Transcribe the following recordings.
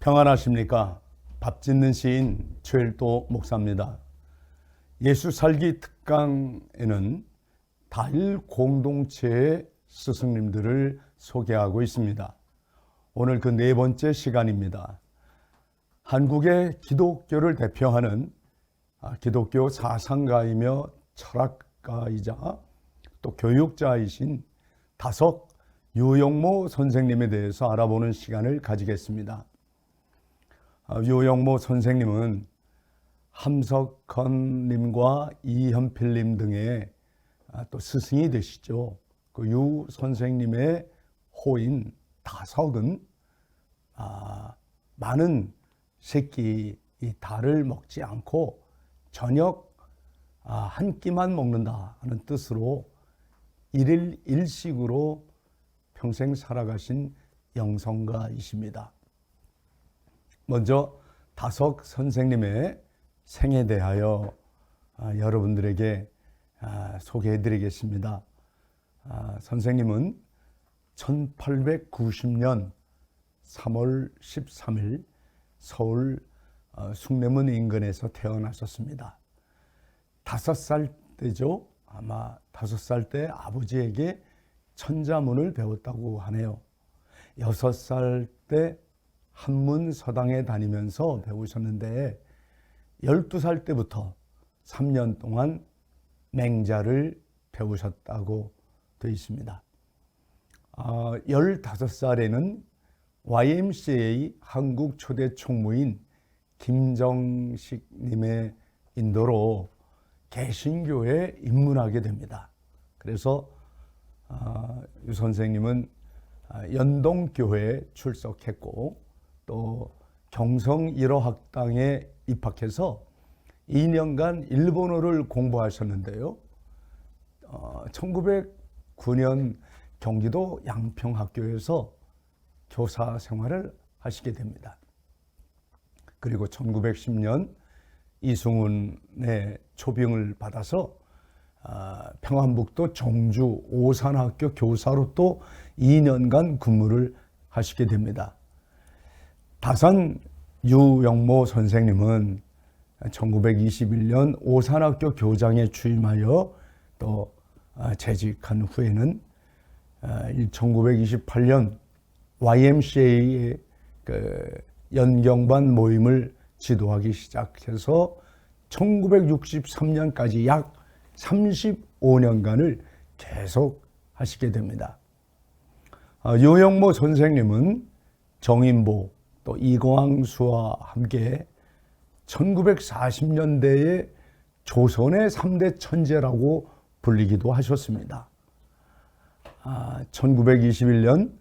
평안하십니까? 밥 짓는 시인 최일도 목사입니다. 예수 살기 특강에는 다일 공동체의 스승님들을 소개하고 있습니다. 오늘 그 네 번째 시간입니다. 한국의 기독교를 대표하는 기독교 사상가이며 철학가이자 또 교육자이신 다석 유영모 선생님에 대해서 알아보는 시간을 가지겠습니다. 유영모 선생님은 함석헌님과 이현필님 등의 또 스승이 되시죠. 그 유 선생님의 호인 다석은 많은 새끼 이 닭을 먹지 않고 저녁 한 끼만 먹는다 하는 뜻으로 일일 일식으로 평생 살아가신 영성가이십니다. 먼저 다석 선생님의 생에 대하여 여러분들에게 소개해 드리겠습니다. 선생님은 1890년 3월 13일 서울 숭례문 인근에서 태어나셨습니다. 5살 때죠. 아마 5살 때 아버지에게 천자문을 배웠다고 하네요. 6살 때 한문서당에 다니면서 배우셨는데 12살 때부터 3년 동안 맹자를 배우셨다고 되어 있습니다. 15살에는 YMCA 한국 초대 총무인 김정식님의 인도로 개신교에 입문하게 됩니다. 그래서 유 선생님은 연동교회에 출석했고 또 경성 1호 학당에 입학해서 2년간 일본어를 공부하셨는데요. 1909년 경기도 양평학교에서 교사 생활을 하시게 됩니다. 그리고 1910년 이승훈의 초빙을 받아서 평안북도 종주 오산학교 교사로 또 2년간 근무를 하시게 됩니다. 다산 유영모 선생님은 1921년 오산학교 교장에 취임하여 또 재직한 후에는 1928년 YMCA의 연경반 모임을 지도하기 시작해서 1963년까지 약 35년간을 계속 하시게 됩니다. 유영모 선생님은 정인보 또 이광수와 함께 1940년대에 조선의 3대 천재라고 불리기도 하셨습니다. 1921년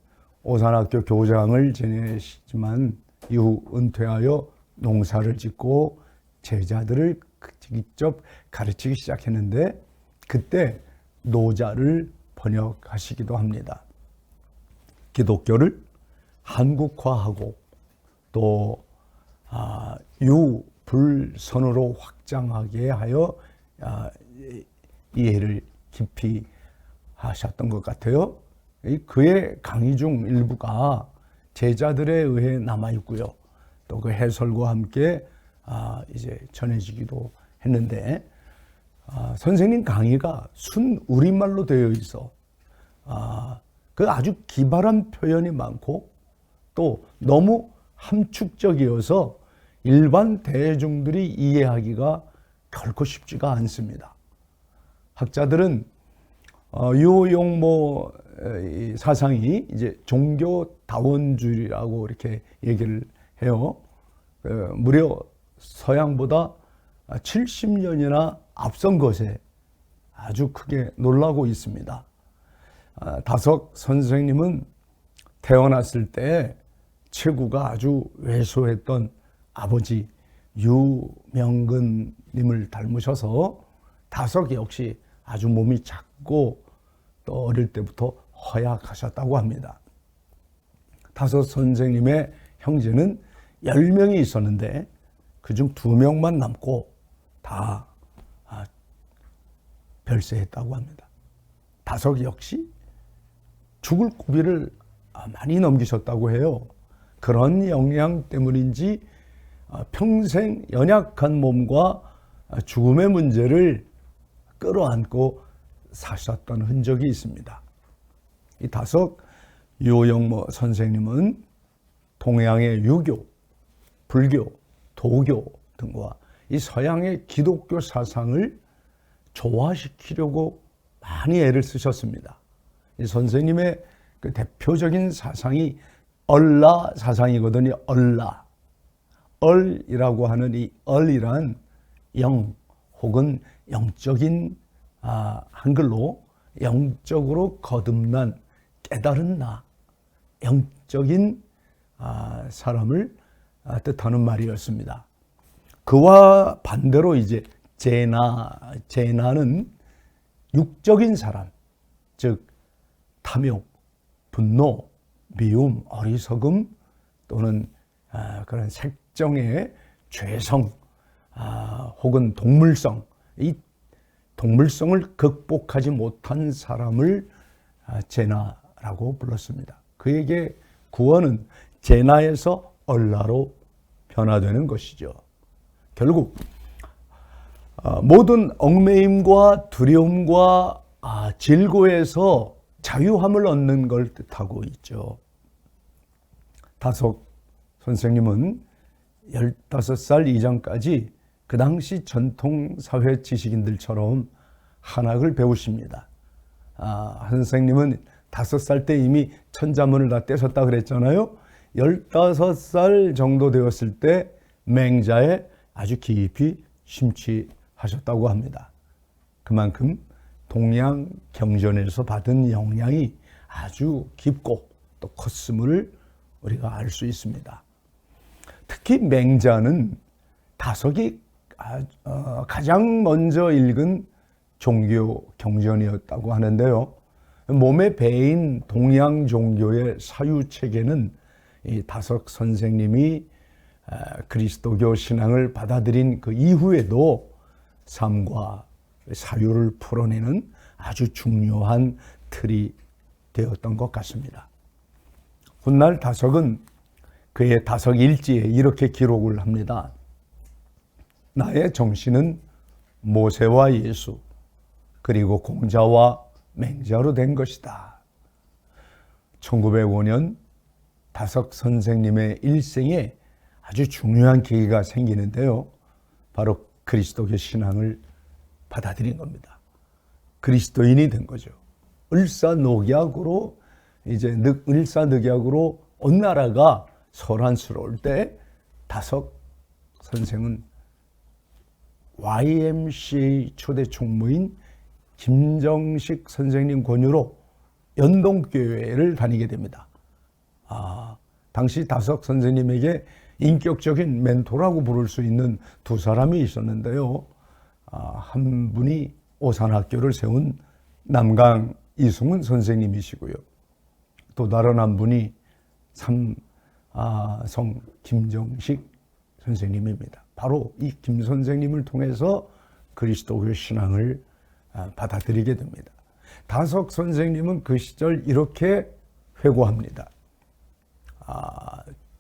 오산학교 교장을 지내시지만 이후 은퇴하여 농사를 짓고 제자들을 직접 가르치기 시작했는데 그때 노자를 번역하시기도 합니다. 기독교를 한국화하고 또 유불선으로 확장하게 하여 이해를 깊이 하셨던 것 같아요. 그의 강의 중 일부가 제자들에 의해 남아 있고요. 또 그 해설과 함께 이제 전해지기도 했는데 선생님 강의가 순 우리말로 되어 있어 그 아주 기발한 표현이 많고 또 너무 함축적이어서 일반 대중들이 이해하기가 결코 쉽지가 않습니다. 학자들은 유영모 사상이 이제 종교다원주의라고 이렇게 얘기를 해요. 무려 서양보다 70년이나 앞선 것에 아주 크게 놀라고 있습니다. 다석 선생님은 태어났을 때 체구가 아주 왜소했던 아버지 유명근님을 닮으셔서 다석 역시 아주 몸이 작고 또 어릴 때부터 허약하셨다고 합니다. 다석 선생님의 형제는 10명이 있었는데 그중 2명만 남고 다 별세했다고 합니다. 다석 역시 죽을 고비를 많이 넘기셨다고 해요. 그런 영향 때문인지 평생 연약한 몸과 죽음의 문제를 끌어안고 사셨던 흔적이 있습니다. 이 다석 요영모 선생님은 동양의 유교, 불교, 도교 등과 이 서양의 기독교 사상을 조화시키려고 많이 애를 쓰셨습니다. 이 선생님의 그 대표적인 사상이 얼라 사상이거든요. 얼라. 얼이라고 하는 이 얼이란 영 혹은 영적인 한글로 영적으로 거듭난 깨달은 나, 영적인 사람을 뜻하는 말이었습니다. 그와 반대로 이제 제나는 육적인 사람, 즉 탐욕, 분노, 미움, 어리석음 또는 그런 색정의 죄성 혹은 동물성, 이 동물성을 극복하지 못한 사람을 제나라고 불렀습니다. 그에게 구원은 제나에서 얼라로 변화되는 것이죠. 결국 모든 얽매임과 두려움과 질고에서 자유함을 얻는 걸 뜻하고 있죠. 다석 선생님은 15살 이전까지 그 당시 전통사회 지식인들처럼 한학을 배우십니다. 선생님은 5살 때 이미 천자문을 다 떼셨다 그랬잖아요. 15살 정도 되었을 때 맹자에 아주 깊이 심취하셨다고 합니다. 그만큼 동양 경전에서 받은 영향이 아주 깊고 또 컸음을 우리가 알 수 있습니다. 특히 맹자는 다석이 가장 먼저 읽은 종교 경전이었다고 하는데요. 몸의 배인 동양 종교의 사유체계는 이 다석 선생님이 그리스도교 신앙을 받아들인 그 이후에도 삶과 사유를 풀어내는 아주 중요한 틀이 되었던 것 같습니다. 훗날 다석은 그의 다석 일지에 이렇게 기록을 합니다. 나의 정신은 모세와 예수 그리고 공자와 맹자로 된 것이다. 1905년 다석 선생님의 일생에 아주 중요한 계기가 생기는데요. 바로 그리스도교 신앙을 받아들인 겁니다. 그리스도인이 된 거죠. 을사늑약으로 온 나라가 소란스러울 때 다석 선생은 YMCA 초대 총무인 김정식 선생님 권유로 연동교회를 다니게 됩니다. 당시 다석 선생님에게 인격적인 멘토라고 부를 수 있는 두 사람이 있었는데요. 한 분이 오산학교를 세운 남강 이승훈 선생님이시고요. 또 다른 한 분이 삼성 김정식 선생님입니다. 바로 이 김 선생님을 통해서 그리스도교 신앙을 받아들이게 됩니다. 다석 선생님은 그 시절 이렇게 회고합니다.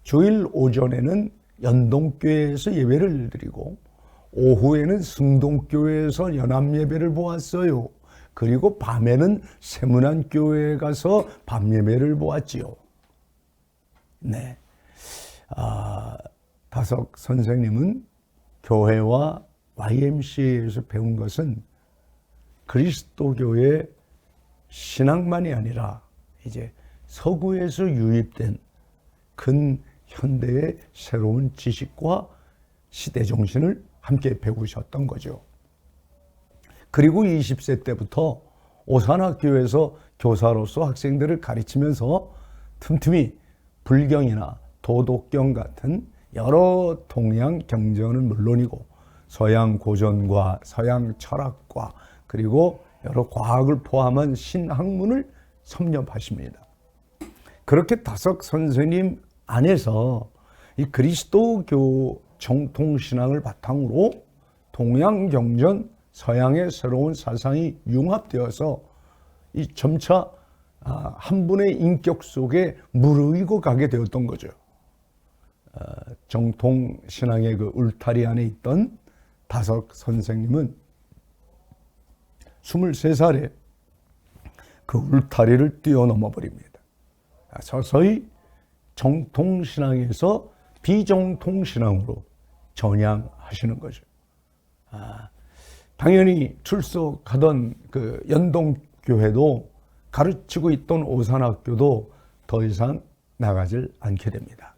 주일 오전에는 연동교회에서 예배를 드리고 오후에는 승동교회에서 연합예배를 보았어요. 그리고 밤에는 세문안교회에 가서 밤예배를 보았지요. 네, 다석 선생님은 교회와 YMCA에서 배운 것은 그리스도교의 신앙만이 아니라 이제 서구에서 유입된 근현대의 새로운 지식과 시대 정신을 함께 배우셨던 거죠. 그리고 20세 때부터 오산학교에서 교사로서 학생들을 가르치면서 틈틈이 불경이나 도덕경 같은 여러 동양 경전은 물론이고 서양 고전과 서양 철학과 그리고 여러 과학을 포함한 신학문을 섭렵하십니다. 그렇게 다석 선생님 안에서 이 그리스도교 정통신앙을 바탕으로 동양 경전, 서양의 새로운 사상이 융합되어서 이 점차 한 분의 인격 속에 무르익어 가게 되었던 거죠. 정통 신앙의 그 울타리 안에 있던 다석 선생님은 23살에 그 울타리를 뛰어넘어 버립니다. 서서히 정통 신앙에서 비정통 신앙으로 전향하시는 거죠. 당연히 출석하던 그 연동교회도 가르치고 있던 오산학교도 더 이상 나가질 않게 됩니다.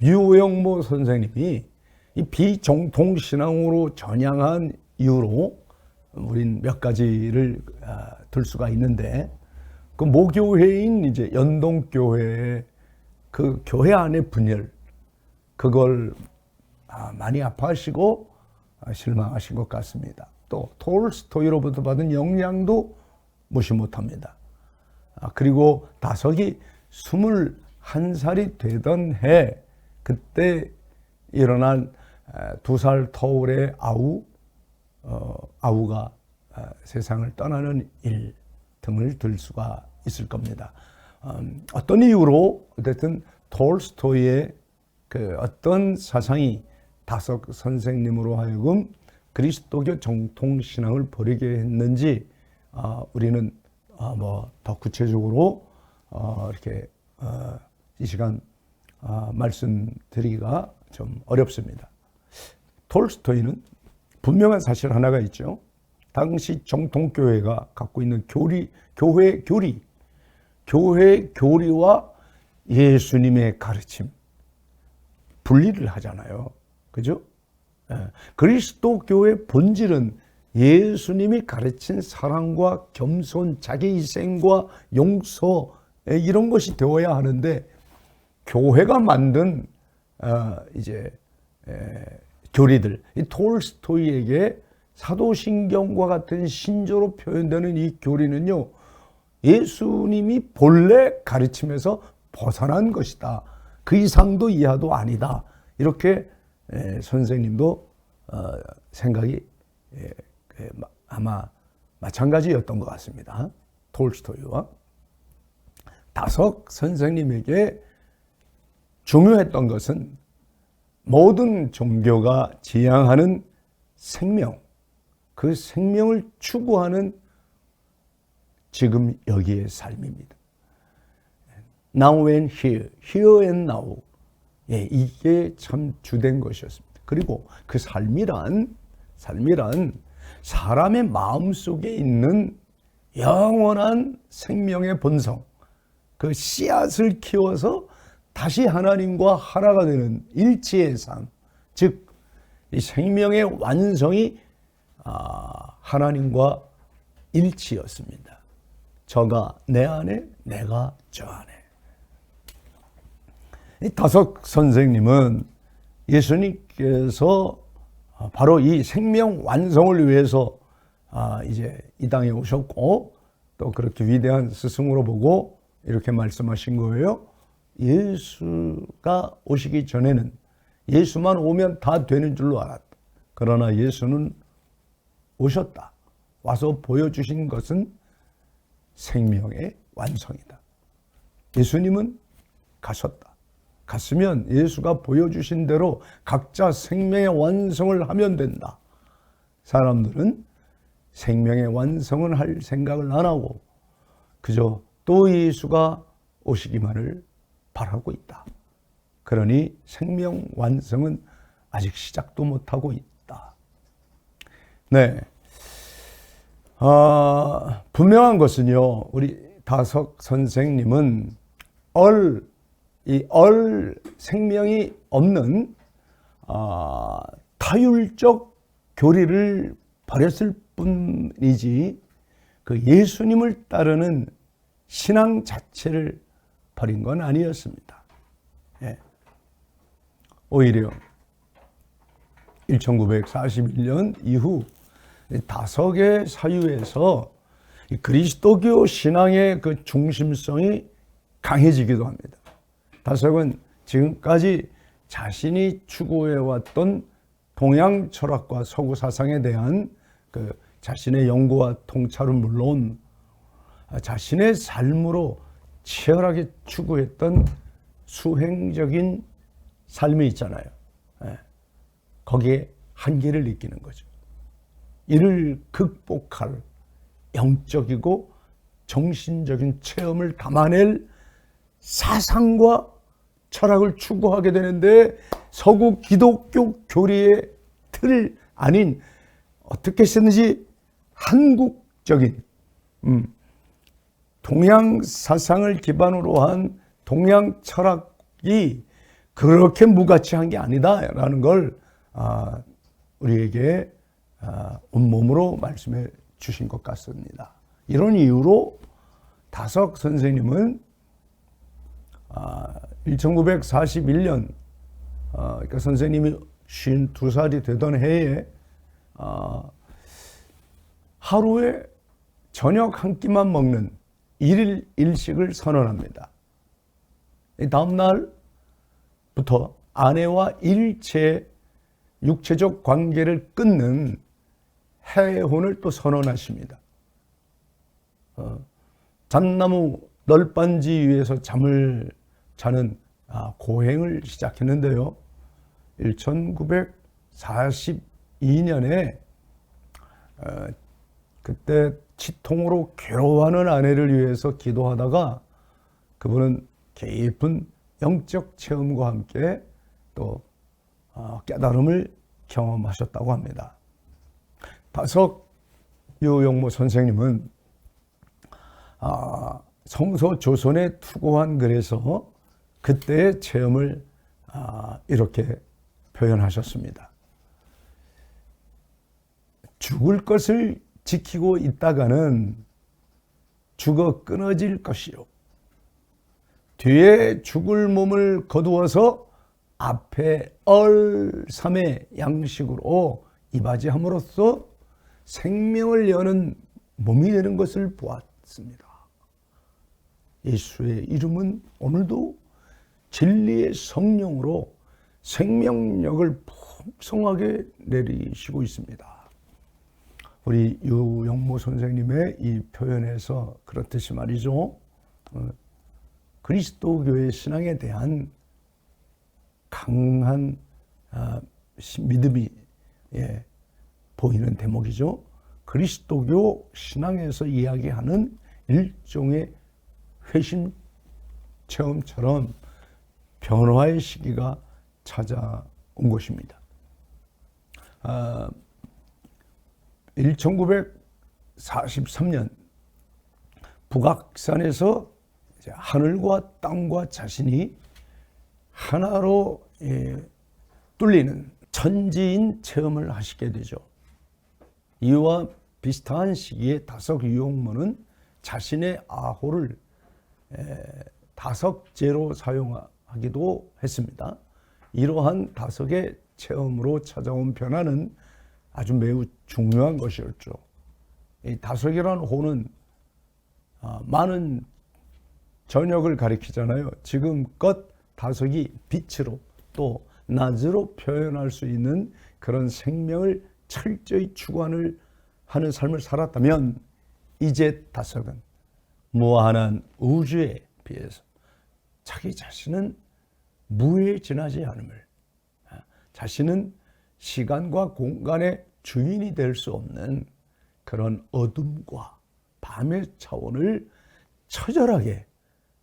유영모 선생님이 이 비정통 신앙으로 전향한 이유로 우린 몇 가지를 들 수가 있는데, 그 모교회인 이제 연동교회의 그 교회 안의 분열, 그걸 많이 아파하시고 실망하신 것 같습니다. 또 톨스토이로부터 받은 영향도 무시 못합니다. 그리고 다석이 21살이 되던 해, 그때 일어난 2살 터울의 아우가 세상을 떠나는 일 등을 들 수가 있을 겁니다. 어떤 이유로 어쨌든 톨스토이의 그 어떤 사상이 다석 선생님으로 하여금 그리스도교 정통신앙을 버리게 했는지 우리는 뭐 더 구체적으로 이렇게 이 시간 말씀드리기가 좀 어렵습니다. 톨스토이는 분명한 사실 하나가 있죠. 당시 정통교회가 갖고 있는 교회 교리와 예수님의 가르침 분리를 하잖아요. 그죠? 그리스도교의 본질은 예수님이 가르친 사랑과 겸손, 자기 희생과 용서, 이런 것이 되어야 하는데, 교회가 만든 교리들, 이 톨스토이에게 사도신경과 같은 신조로 표현되는 이 교리는요, 예수님이 본래 가르침에서 벗어난 것이다. 그 이상도 이하도 아니다. 이렇게 선생님도 생각이 아마 마찬가지였던 것 같습니다. 톨스토이와. 다석 선생님에게 중요했던 것은 모든 종교가 지향하는 생명, 그 생명을 추구하는 지금 여기의 삶입니다. Now and here, here and now. 이게 참 주된 것이었습니다. 그리고 그 삶이란 사람의 마음속에 있는 영원한 생명의 본성, 그 씨앗을 키워서 다시 하나님과 하나가 되는 일치의 삶, 즉 이 생명의 완성이 하나님과 일치였습니다. 저가 내 안에, 내가 저 안에. 이 다석 선생님은 예수님께서 바로 이 생명 완성을 위해서 이제 이 땅에 오셨고, 또 그렇게 위대한 스승으로 보고 이렇게 말씀하신 거예요. 예수가 오시기 전에는 예수만 오면 다 되는 줄로 알았다. 그러나 예수는 오셨다. 와서 보여주신 것은 생명의 완성이다. 예수님은 가셨다. 갔으면 예수가 보여주신 대로 각자 생명의 완성을 하면 된다. 사람들은 생명의 완성은 할 생각을 안 하고 그저 또 예수가 오시기만을 바라고 있다. 그러니 생명 완성은 아직 시작도 못하고 있다. 네. 분명한 것은요, 우리 다석 선생님은 생명이 없는 타율적 교리를 버렸을 뿐이지 그 예수님을 따르는 신앙 자체를 버린 건 아니었습니다. 예. 오히려 1941년 이후 다석의 사유에서 그리스도교 신앙의 그 중심성이 강해지기도 합니다. 다석은 지금까지 자신이 추구해왔던 동양 철학과 서구 사상에 대한 그 자신의 연구와 통찰은 물론 자신의 삶으로 치열하게 추구했던 수행적인 삶이 있잖아요. 예. 거기에 한계를 느끼는 거죠. 이를 극복할 영적이고 정신적인 체험을 담아낼 사상과 철학을 추구하게 되는데, 서구 기독교 교리의 틀 아닌 어떻게 했는지 한국적인 동양 사상을 기반으로 한 동양 철학이 그렇게 무가치한 게 아니다라는 걸 우리에게 온몸으로 말씀해 주신 것 같습니다. 이런 이유로 다석 선생님은 1941년 그러니까 선생님이 52살이 되던 해에 하루에 저녁 한 끼만 먹는 일일 일식을 선언합니다. 다음 날부터 아내와 일체 육체적 관계를 끊는 해혼을 또 선언하십니다. 잣나무 널빤지 위에서 잠을 자는 고행을 시작했는데요. 1942년에 그때 치통으로 괴로워하는 아내를 위해서 기도하다가 그분은 깊은 영적 체험과 함께 또 깨달음을 경험하셨다고 합니다. 다석 유영모 선생님은 성서 조선에 투고한 글에서 그때의 체험을 이렇게 표현하셨습니다. 죽을 것을 지키고 있다가는 죽어 끊어질 것이요, 뒤에 죽을 몸을 거두어서 앞에 얼삼의 양식으로 이바지함으로써 생명을 여는 몸이 되는 것을 보았습니다. 예수의 이름은 오늘도 진리의 성령으로 생명력을 풍성하게 내리시고 있습니다. 우리 유영모 선생님의 이 표현에서 그렇듯이 말이죠. 그리스도교의 신앙에 대한 강한 믿음이 보이는 대목이죠. 그리스도교 신앙에서 이야기하는 일종의 회심 체험처럼 변화의 시기가 찾아온 것입니다. 1943년 북악산에서 하늘과 땅과 자신이 하나로 뚫리는 천지인 체험을 하시게 되죠. 이와 비슷한 시기에 다석 유영모는 자신의 아호를 다석제로 사용하기도 했습니다. 이러한 다석의 체험으로 찾아온 변화는 아주 매우 중요한 것이었죠. 이 다석이라는 호는 많은 저녁을 가리키잖아요. 지금껏 다석이 빛으로 또 낮으로 표현할 수 있는 그런 생명을 철저히 추구하는 삶을 살았다면, 이제 다석은 무한한 우주에 비해서 자기 자신은 무에 지나지 않음을, 자신은 시간과 공간의 주인이 될 수 없는 그런 어둠과 밤의 차원을 처절하게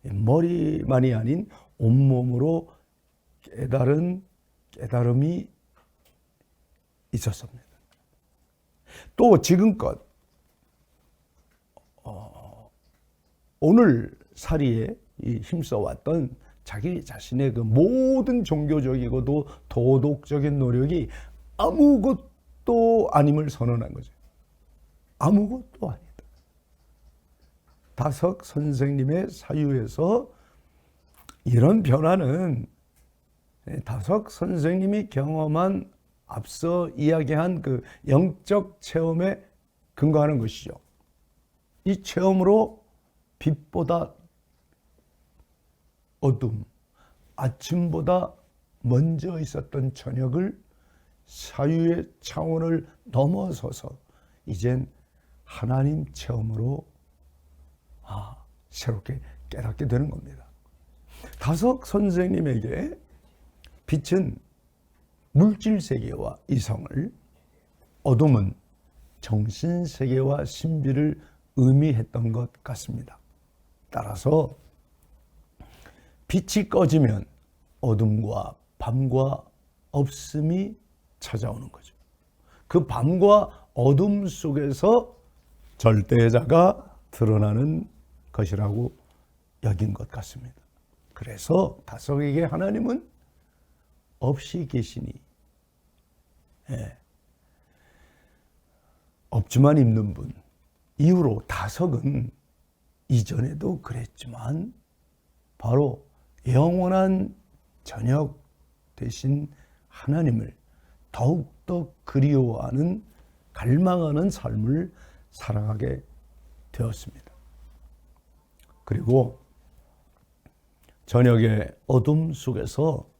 머리만이 아닌 온몸으로 깨달은 깨달음이 있었습니다. 또 지금껏 오늘 살이에 힘써왔던 자기 자신의 그 모든 종교적이고도 도덕적인 노력이 아무것도 아님을 선언한 거죠. 아무것도 아니다. 다석 선생님의 사유에서 이런 변화는 다석 선생님이 경험한 앞서 이야기한 그 영적 체험에 근거하는 것이죠. 이 체험으로 빛보다 어둠, 아침보다 먼저 있었던 저녁을 사유의 차원을 넘어서서 이젠 하나님 체험으로 새롭게 깨닫게 되는 겁니다. 다석 선생님에게 빛은 물질 세계와 이성을, 어둠은 정신 세계와 신비를 의미했던 것 같습니다. 따라서 빛이 꺼지면 어둠과 밤과 없음이 찾아오는 거죠. 그 밤과 어둠 속에서 절대자가 드러나는 것이라고 여긴 것 같습니다. 그래서 다석에게 하나님은 없이 계시니, 없지만 있는 분. 이후로 다석은 이전에도 그랬지만 바로 영원한 저녁 되신 하나님을 더욱더 그리워하는, 갈망하는 삶을 살아가게 되었습니다. 그리고 저녁의 어둠 속에서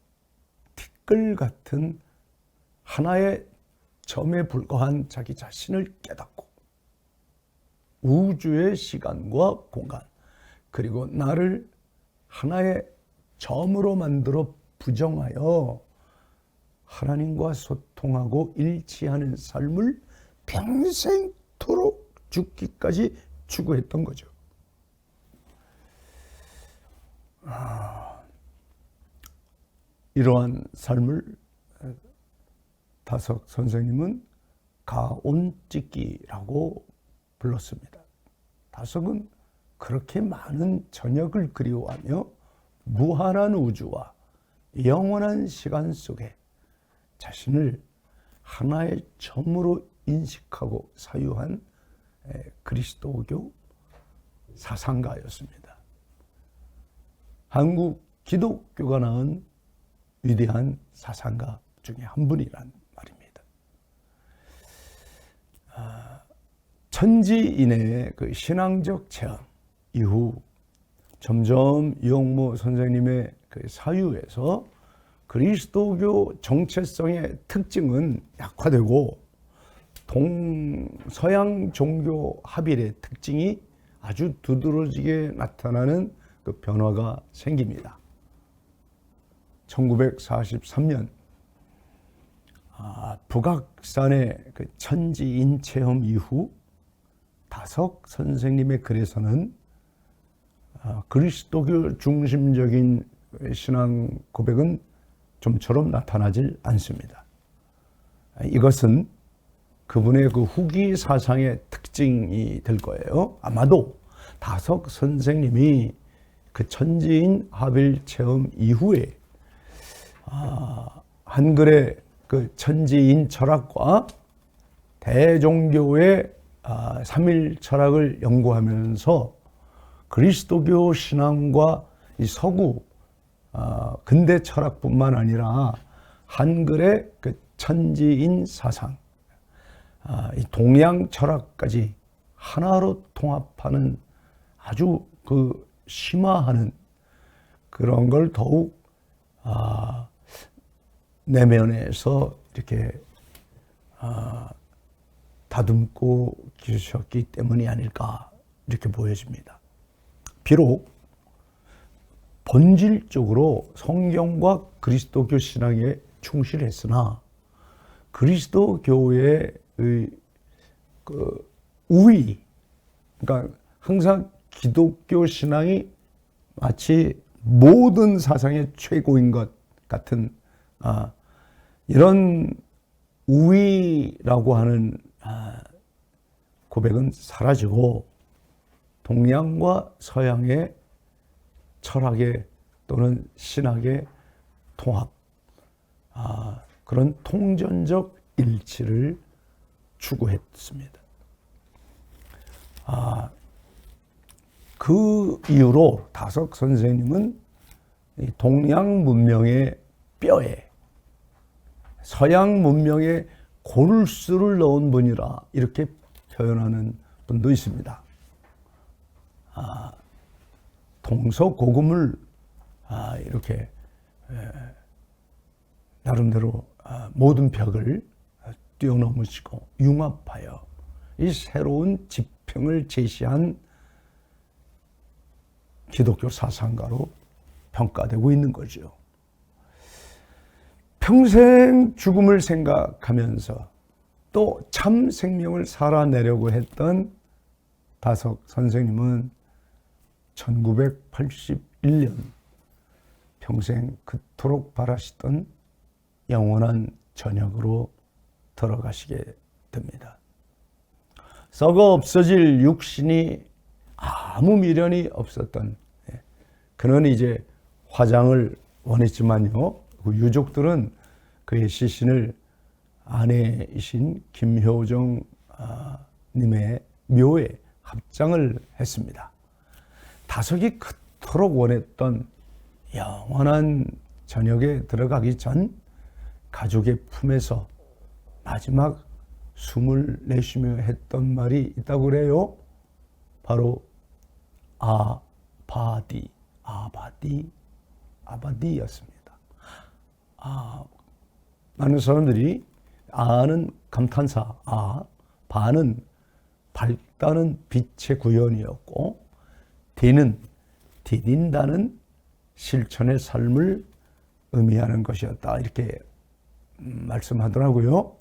티끌 같은 하나의 점에 불과한 자기 자신을 깨닫고 우주의 시간과 공간, 그리고 나를 하나의 점으로 만들어 부정하여 하나님과 소통하고 일치하는 삶을 평생토록 죽기까지 추구했던 거죠. 이러한 삶을 다석 선생님은 가온찢기라고 불렀습니다. 다석은 그렇게 많은 저녁을 그리워하며 무한한 우주와 영원한 시간 속에 자신을 하나의 점으로 인식하고 사유한 그리스도교 사상가였습니다. 한국 기독교가 낳은 위대한 사상가 중에 한 분이란 말입니다. 천지인의 그 신앙적 체험 이후 점점 유영모 선생님의 그 사유에서 그리스도교 정체성의 특징은 약화되고 동서양 종교 합일의 특징이 아주 두드러지게 나타나는 그 변화가 생깁니다. 1943년 북악산의 그 천지인 체험 이후 다석 선생님의 글에서는 그리스도교 중심적인 신앙 고백은 좀처럼 나타나질 않습니다. 이것은 그분의 그 후기 사상의 특징이 될 거예요. 아마도 다석 선생님이 그 천지인 합일 체험 이후에 한글의 그 천지인 철학과 대종교의 삼일 철학을 연구하면서 그리스도교 신앙과 이 서구 근대 철학뿐만 아니라 한글의 그 천지인 사상, 이 동양 철학까지 하나로 통합하는 아주 그 심화하는 그런 걸 더욱 내면에서 이렇게 다듬고 계셨기 때문이 아닐까 이렇게 보여집니다. 비록 본질적으로 성경과 그리스도교 신앙에 충실했으나 그리스도교의 그 우위, 그러니까 항상 기독교 신앙이 마치 모든 사상의 최고인 것 같은 이런 우위라고 하는 고백은 사라지고 동양과 서양의 철학의 또는 신학의 통합, 그런 통전적 일치를 추구했습니다. 그 이후로 다석 선생님은 동양 문명의 뼈에 서양 문명의 골수를 넣은 분이라 이렇게 표현하는 분도 있습니다. 동서고금을 이렇게 나름대로 모든 벽을 뛰어넘으시고 융합하여 이 새로운 지평을 제시한 기독교 사상가로 평가되고 있는 거죠. 평생 죽음을 생각하면서 또 참 생명을 살아내려고 했던 다석 선생님은 1981년 평생 그토록 바라시던 영원한 저녁으로 들어가시게 됩니다. 썩어 없어질 육신이 아무 미련이 없었던, 그는 이제 화장을 원했지만요, 그 유족들은 그의 시신을 아내이신 김효정 님의 묘에 합장을 했습니다. 다석이 그토록 원했던 영원한 저녁에 들어가기 전 가족의 품에서 마지막 숨을 내쉬며 했던 말이 있다고 그래요. 바로 아바디였습니다. 많은 사람들이 아는 감탄사, 바는 밝다는 빛의 구현이었고, 디는 디딘다는 실천의 삶을 의미하는 것이었다, 이렇게 말씀하더라고요.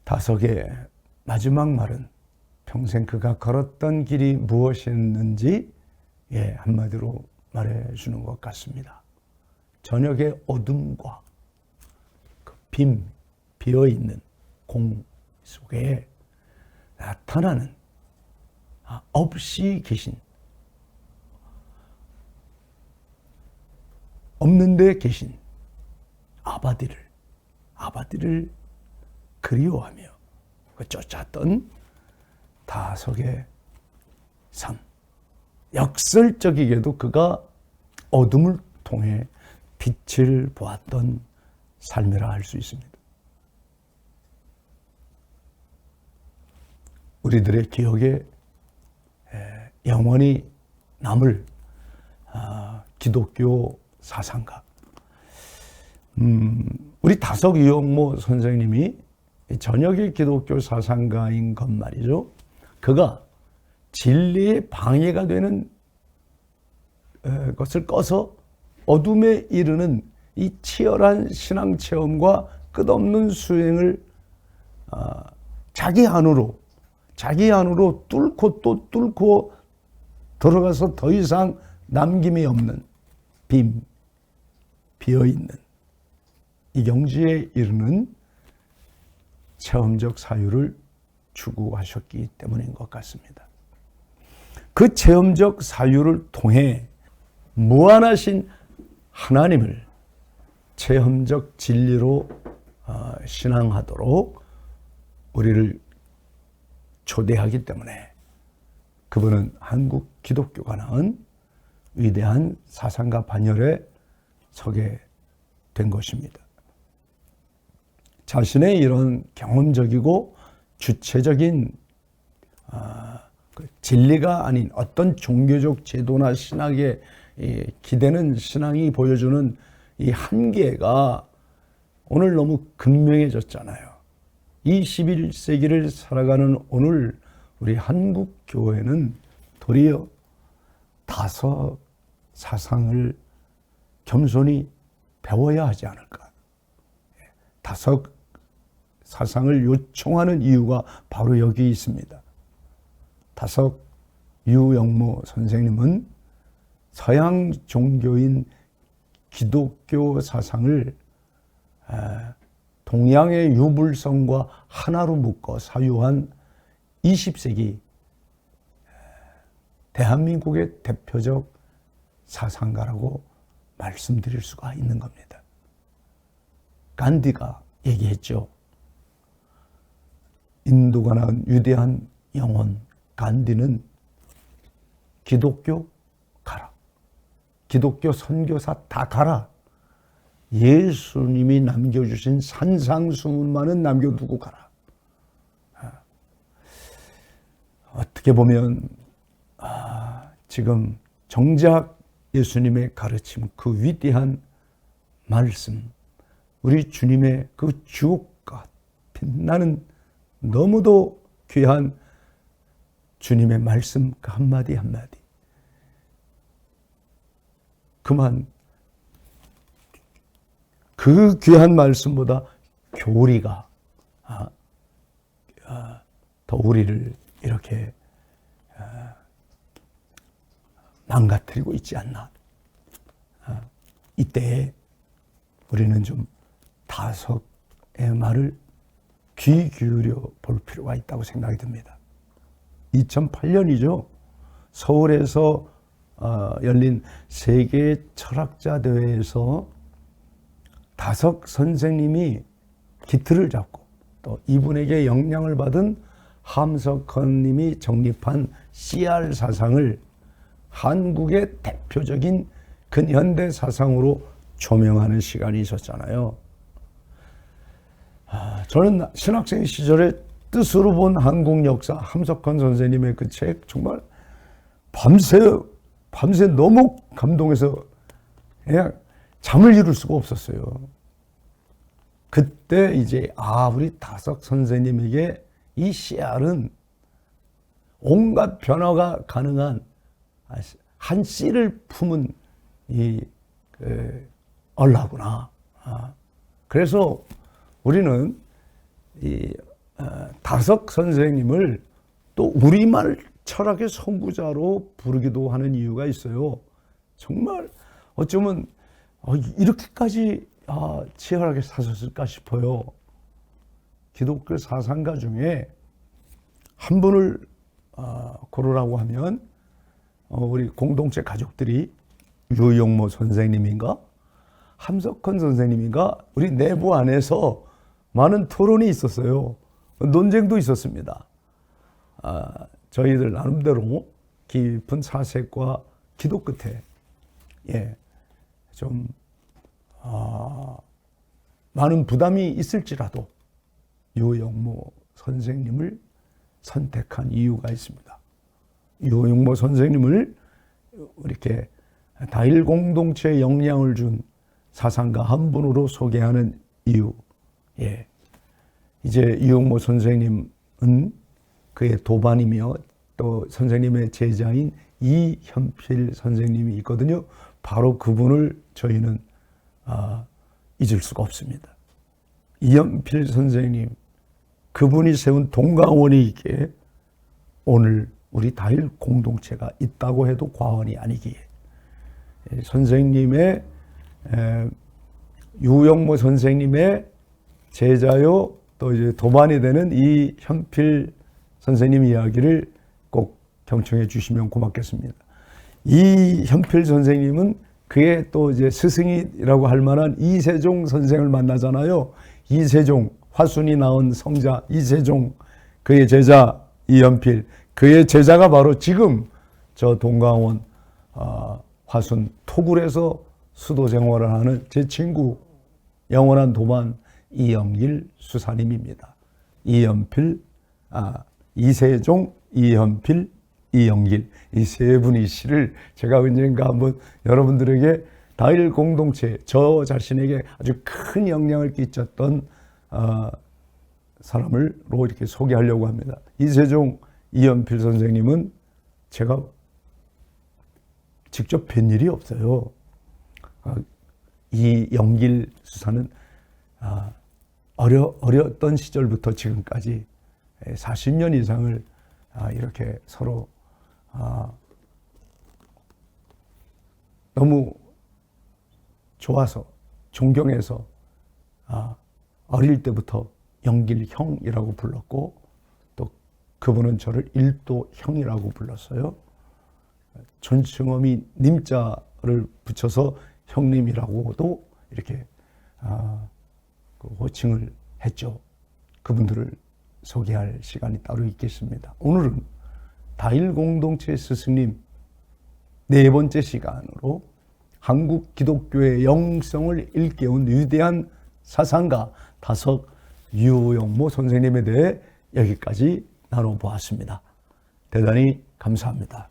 다석의 마지막 말은 평생 그가 걸었던 길이 무엇이었는지 한마디로 말해주는 것 같습니다. 저녁의 어둠과 그 비어있는 공 속에 나타나는 없이 계신, 없는 데 계신 아바디를 그리워하며 쫓았던 다석의 삶. 역설적이게도 그가 어둠을 통해 빛을 보았던 삶이라 할 수 있습니다. 우리들의 기억에 영원히 남을 기독교 사상가, 우리 다석 이용모 선생님이 전역의 기독교 사상가인 것 말이죠. 그가 진리의 방해가 되는 것을 꺼서 어둠에 이르는 이 치열한 신앙 체험과 끝없는 수행을 자기 안으로 뚫고 또 뚫고 들어가서 더 이상 남김이 없는 비어있는 이 경지에 이르는 체험적 사유를 추구하셨기 때문인 것 같습니다. 그 체험적 사유를 통해 무한하신 하나님을 체험적 진리로 신앙하도록 우리를 초대하기 때문에 그분은 한국 기독교가 낳은 위대한 사상가 반열에 서게 된 것입니다. 자신의 이런 경험적이고 주체적인 진리가 아닌 어떤 종교적 제도나 신학에 기대는 신앙이 보여주는 이 한계가 오늘 너무 극명해졌잖아요. 21세기를 살아가는 오늘 우리 한국 교회는 도리어 다석 사상을 겸손히 배워야 하지 않을까. 다석 사상을 요청하는 이유가 바로 여기 있습니다. 다석 유영모 선생님은 서양 종교인 기독교 사상을 동양의 유불성과 하나로 묶어 사유한 20세기 대한민국의 대표적 사상가라고 말씀드릴 수가 있는 겁니다. 간디가 얘기했죠. 인도가 낳은 위대한 영혼 간디는 기독교 가라. 기독교 선교사 다 가라. 예수님이 남겨주신 산상수훈만은 남겨두고 가라. 어떻게 보면 지금 정작 예수님의 가르침, 그 위대한 말씀, 우리 주님의 그 주옥과 빛나는 너무도 귀한 주님의 말씀 그 한마디 한마디, 그만 그 귀한 말씀보다 교리가 더 우리를 이렇게 망가뜨리고 있지 않나. 이때에 우리는 좀 다석의 말을 귀 기울여 볼 필요가 있다고 생각이 듭니다. 2008년이죠. 서울에서 열린 세계 철학자 대회에서 다석 선생님이 기틀을 잡고 또 이분에게 영향을 받은 함석헌 님이 정립한 CR 사상을 한국의 대표적인 근현대 사상으로 조명하는 시간이 있었잖아요. 저는 신학생 시절에 뜻으로 본 한국 역사 함석헌 선생님의 그 책 정말 밤새 너무 감동해서 그냥 잠을 이룰 수가 없었어요. 그때 이제 우리 다석 선생님에게 이 CR은 온갖 변화가 가능한 한 씨를 품은 이 얼라구나. 그래서 우리는 이 다석 선생님을 또 우리말 철학의 선구자로 부르기도 하는 이유가 있어요. 정말 어쩌면 이렇게까지 치열하게 사셨을까 싶어요. 기독교 사상가 중에 한 분을 고르라고 하면 우리 공동체 가족들이 유영모 선생님인가 함석헌 선생님인가 우리 내부 안에서 많은 토론이 있었어요. 논쟁도 있었습니다. 저희들 나름대로 깊은 사색과 기도 끝에 좀 많은 부담이 있을지라도 유영모 선생님을 선택한 이유가 있습니다. 유영모 선생님을 이렇게 다일 공동체에 영향을 준 사상가 한 분으로 소개하는 이유. 이제 유영모 선생님은 그의 도반이며 또 선생님의 제자인 이현필 선생님이 있거든요. 바로 그분을 저희는 잊을 수가 없습니다. 이현필 선생님, 그분이 세운 동강원이 있기에 오늘 우리 다일 공동체가 있다고 해도 과언이 아니기에 선생님의 유영모 선생님의 제자요 또 이제 도반이 되는 이 현필 선생님 이야기를 꼭 경청해 주시면 고맙겠습니다. 이 현필 선생님은 그의 또 이제 스승이라고 할 만한 이세종 선생을 만나잖아요. 이세종, 화순이 낳은 성자 이세종, 그의 제자 이현필, 그의 제자가 바로 지금 저 동강원 화순 토굴에서 수도 생활을 하는 제 친구 영원한 도반 이영길 수사님입니다. 이현필, 이세종, 이현필, 이영길 이 세 분의 시를 제가 언젠가 한번 여러분들에게 다일 공동체 저 자신에게 아주 큰 영향을 끼쳤던 사람으로 이렇게 소개하려고 합니다. 이세종, 이현필 선생님은 제가 직접 뵌 일이 없어요. 이 영길 수사는 어렸던 시절부터 지금까지 40년 이상을 이렇게 서로 너무 좋아서 존경해서 어릴 때부터 영길 형이라고 불렀고 또 그분은 저를 일도 형이라고 불렀어요. 존칭어미 님자를 붙여서 형님이라고도 이렇게 호칭을 했죠. 그분들을 소개할 시간이 따로 있겠습니다. 오늘은 다일 공동체 스승님 네 번째 시간으로 한국 기독교의 영성을 일깨운 위대한 사상가 다석 유영모 선생님에 대해 여기까지 나눠보았습니다. 대단히 감사합니다.